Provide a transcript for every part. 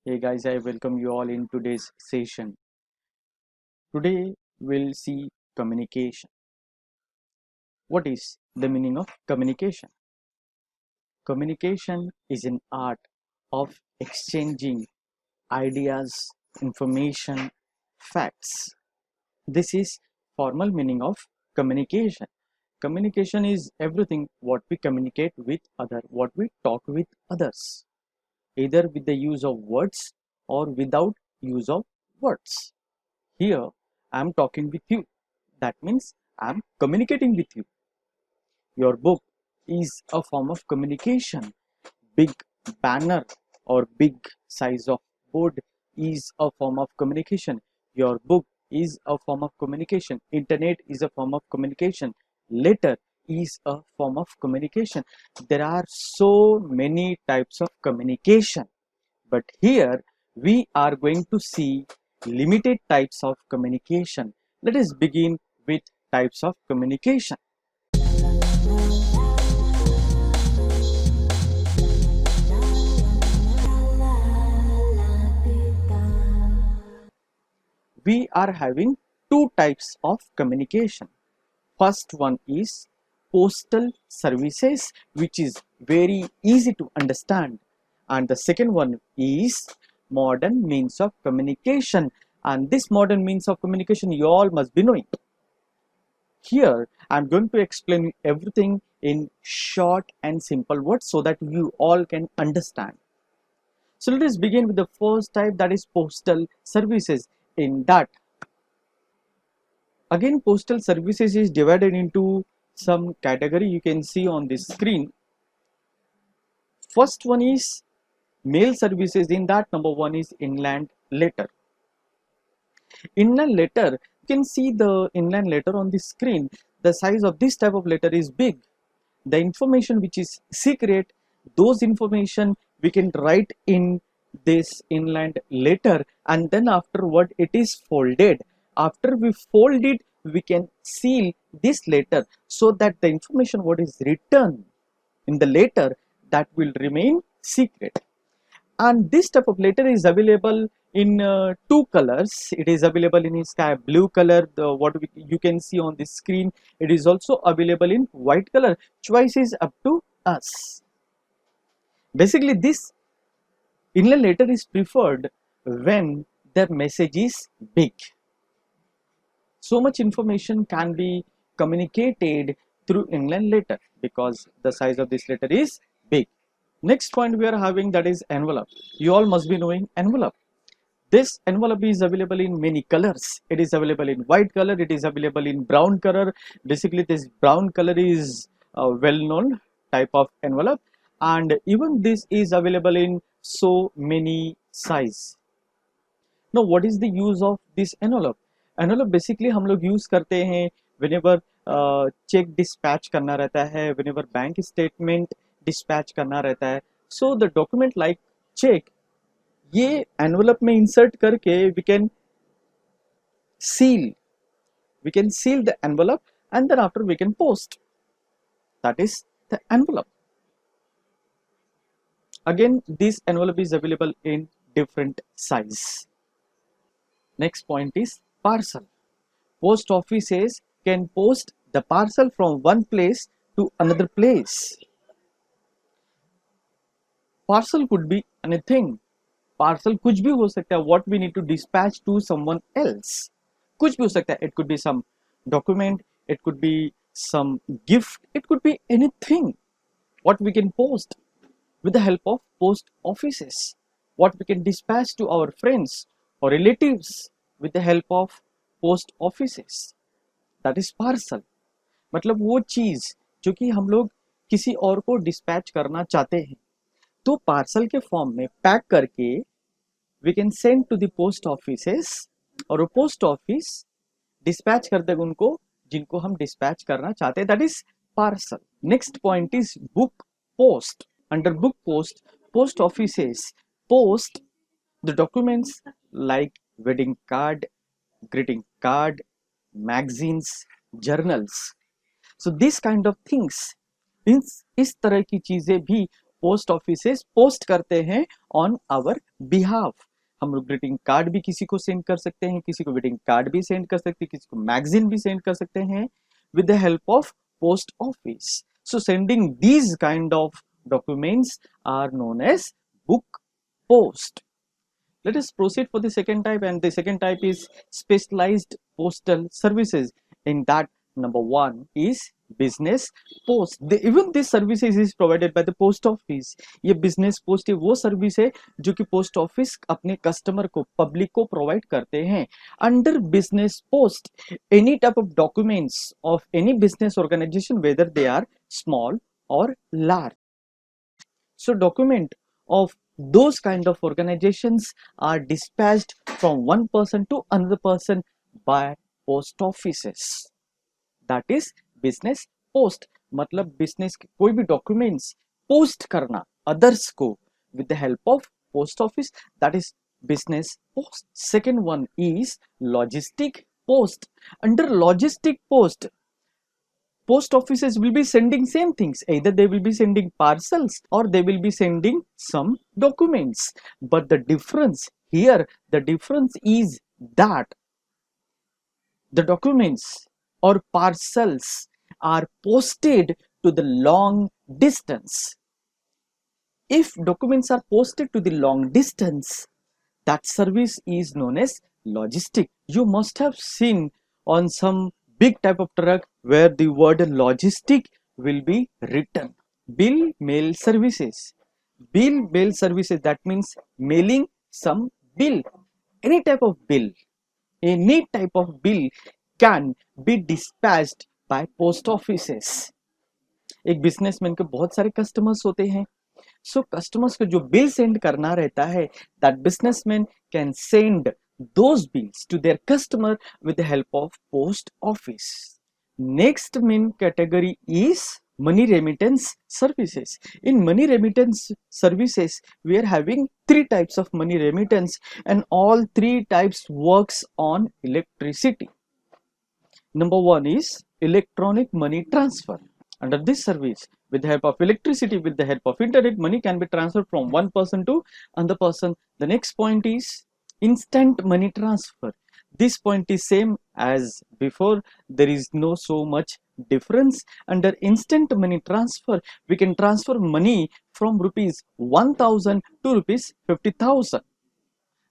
Hey guys, I welcome you all in today's session. Today we'll see communication. What is the meaning of communication? Communication is an art of exchanging ideas, information, facts. This is formal meaning of communication. Communication is everything what we communicate with other, what we talk with others, either with the use of words or without use of words. Here, I'm talking with you. That means I'm communicating with you. Your book is a form of communication. Big banner or big size of board is a form of communication. Your book is a form of communication. Internet is a form of communication. Letter is a form of communication. There are so many types of communication. But here we are going to see limited types of communication. Let us begin with types of communication. We are having two types of communication. First one is postal services, which is very easy to understand, and the second one is modern means of communication, and this modern means of communication you all must be knowing. Here I'm going to explain everything in short and simple words so that you all can understand. So let us begin with the first type, that is postal services. In that, again, postal services is divided into some category you can see on this screen. First one is mail services. In that, number one is inland letter. Inland letter, you can see the inland letter on the screen. The size of this type of letter is big. The information which is secret, those information we can write in this inland letter, and then afterward it is folded. After we fold it, we can seal this letter so that the information what is written in the letter, that will remain secret. And this type of letter is available in two colors. It is available in sky blue color, you can see on the screen. It is also available in white color. Choice is up to us. Basically, this inland letter is preferred when the message is big. So much information can be communicated through inland letter because the size of this letter is big. Next point we are having, that is envelope. You all must be knowing envelope. This envelope is available in many colors. It is available in white color, it is available in brown color. Basically, this brown color is a well-known type of envelope, and even this is available in so many size. Now, what is the use of this envelope? Envelope basically हम लोग use करते हैं whenever check dispatch करना रहता है, whenever bank statement dispatch करना रहता है. So the document like check, ये envelope में insert करके seal we can seal the envelope, and then after we can post. That is the envelope. Again, this envelope is available in different size. Next point is parcel. Post offices can post the parcel from one place to another place. Parcel could be anything. Parcel कुछ भी हो सकता है. What we need to dispatch to someone else. कुछ भी हो सकता है. It could be some document. It could be some gift. It could be anything. What we can post with the help of post offices. What we can dispatch to our friends or relatives with the help of post offices. That is parcel. मतलब वो चीज जो कि हम लोग किसी और को डिस्पैच करना चाहते हैं, तो पार्सल के फॉर्म में पैक करके we can send to the post offices, और वो पोस्ट ऑफिस डिस्पैच कर देगा उनको जिनको हम डिस्पैच करना चाहते हैं. That is parcel. Next point is book post. Under book post, post offices post the documents like wedding card, greeting card, magazines, journals. So this kind of things, इस तरह की चीजें भी पोस्ट ऑफिसेस पोस्ट करते हैं on our behalf. हम लोग greeting card भी किसी को सेंड कर सकते हैं, किसी को ग्रीटिंग कार्ड भी सेंड कर सकते हैं, किसी को मैगजीन भी सेंड कर सकते हैं with the help of post office. So sending these kind of documents are known as book post. Let us proceed for the second type, and the second type is specialized postal services. In that, number one is business post. Even this services is provided by the post office. ये business post है वो service है जो कि post office अपने customer को, public को provide करते हैं। Under business post any type of documents of any business organization whether they are small और large, so document of those kind of organizations are dispatched from one person to another person by post offices. That is business post. मतलब business के कोई भी documents post करना others को with the help of post office, that is business post. Second one is logistic post. Under logistic post, post offices will be sending same things. Either they will be sending parcels or they will be sending some documents. But the difference here, the difference is that the documents or parcels are posted to the long distance. If documents are posted to the long distance, that service is known as logistic. You must have seen on some big type of truck where the word logistic will be written. Bill mail services. Bill mail services, that means mailing some bill. Any type of bill, any type of bill can be dispatched by post offices. एक businessman के बहुत सारे customers होते हैं, सो customers को जो bill send करना रहता है, that businessman can send those bills to their customer with the help of post office. Next main category is money remittance services. In money remittance services, we are having three types of money remittance, and all three types works on electricity. Number one is electronic money transfer. Under this service, with the help of electricity, with the help of internet, money can be transferred from one person to another person. The next point is instant money transfer. This point is same as before. There is no so much difference. Under instant money transfer, we can transfer money from rupees 1000 to rupees 50,000.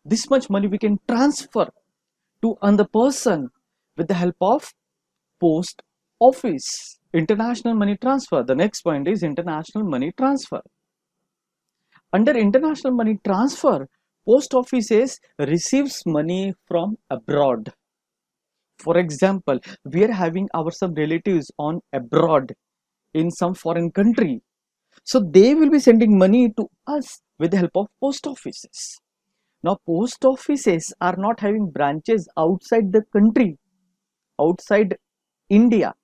This much money we can transfer to another person with the help of post office. International money transfer. The next point is international money transfer. Under international money transfer, post offices receives money from abroad. For example, we are having our some relatives on abroad in some foreign country, so they will be sending money to us with the help of post offices. Now post offices are not having branches outside the country, outside India.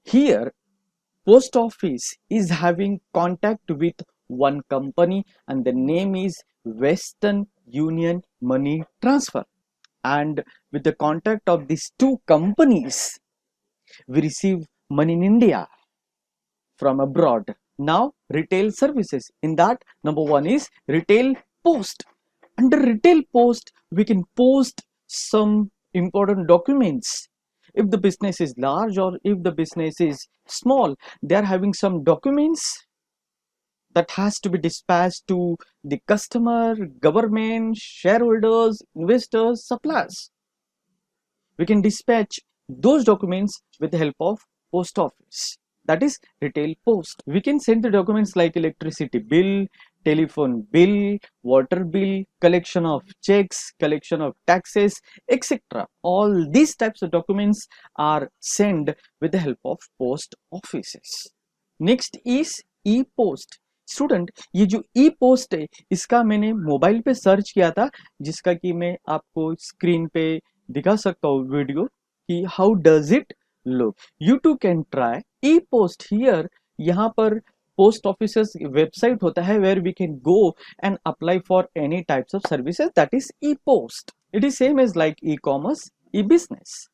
Here post office is having contact with one company, and the name is Western Union Money Transfer, and with the contact of these two companies we receive money in India from abroad. Now retail services. In that, number one is retail post. Under retail post, we can post some important documents. If the business is large or if the business is small, they are having some documents that has to be dispatched to the customer, government, shareholders, investors, suppliers. We can dispatch those documents with the help of post office. That is retail post. We can send the documents like electricity bill, telephone bill, water bill, collection of checks, collection of taxes, etc. All these types of documents are sent with the help of post offices. Next is e-post. Student, ये जो ई post है इसका मैंने mobile पे search किया था, जिसका कि मैं आपको स्क्रीन पे दिखा सकता हूँ वीडियो कि how does it look. You too can try e post here. यहाँ पर पोस्ट ऑफिसेस वेबसाइट होता है where we can go and apply for any types of services, that is e post. It is same as like e commerce, e business.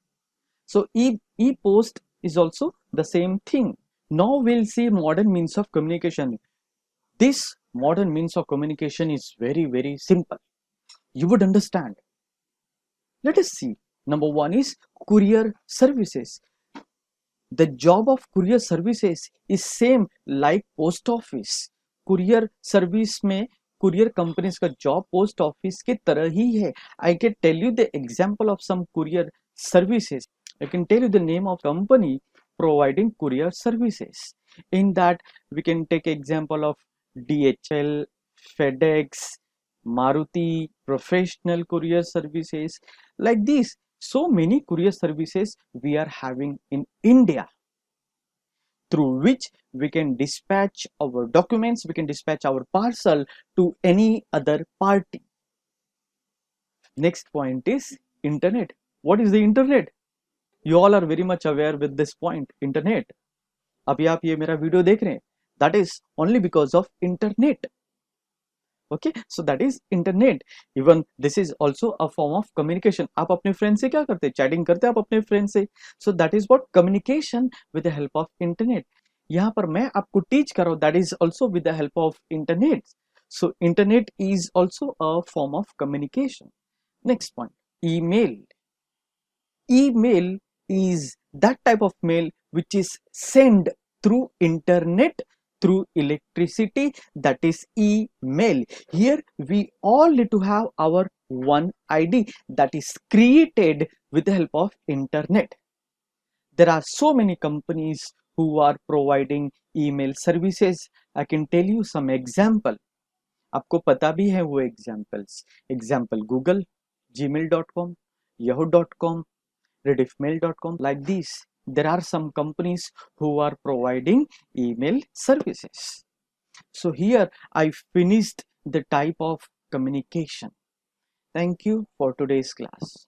So e-post is also the same thing. Now we'll see modern means of communication. This modern means of communication is very simple. You would understand. Let us see. Number one is courier services. The job of courier services is same like post office. Courier service में courier companies का job post office की तरह ही है. I can tell you the example of some courier services. I can tell you the name of company providing courier services. In that we can take example of DHL, FedEx, Maruti, Professional Courier Services, like these. So many courier services we are having in India, through which we can dispatch our documents, we can dispatch our parcel to any other party. Next point is internet. What is the internet? You all are very much aware with this point, internet. अभी आप ये मेरा video देख रहे हैं, that is only because of internet. Okay, so that is internet. Even this is also a form of communication. आप अपने friend से क्या करते हैं? चैटिंग करते हैं आप अपने फ्रेंड से. So that is what communication with the help of internet. यहाँ पर मैं आपको टीच कर रहा हूँ, that is also with the help of internet. So internet is also a form of communication. Next point, email. Email is that type of mail which is sent through internet, through electricity, that is email. Here we all need to have our one ID that is created with the help of internet. There are so many companies who are providing email services. I can tell you some example. आपको पता भी है वो examples. Example Google, gmail.com, yahoo.com, rediffmail.com, like these. There are some companies who are providing email services. So here I finished the type of communication. Thank you for today's class.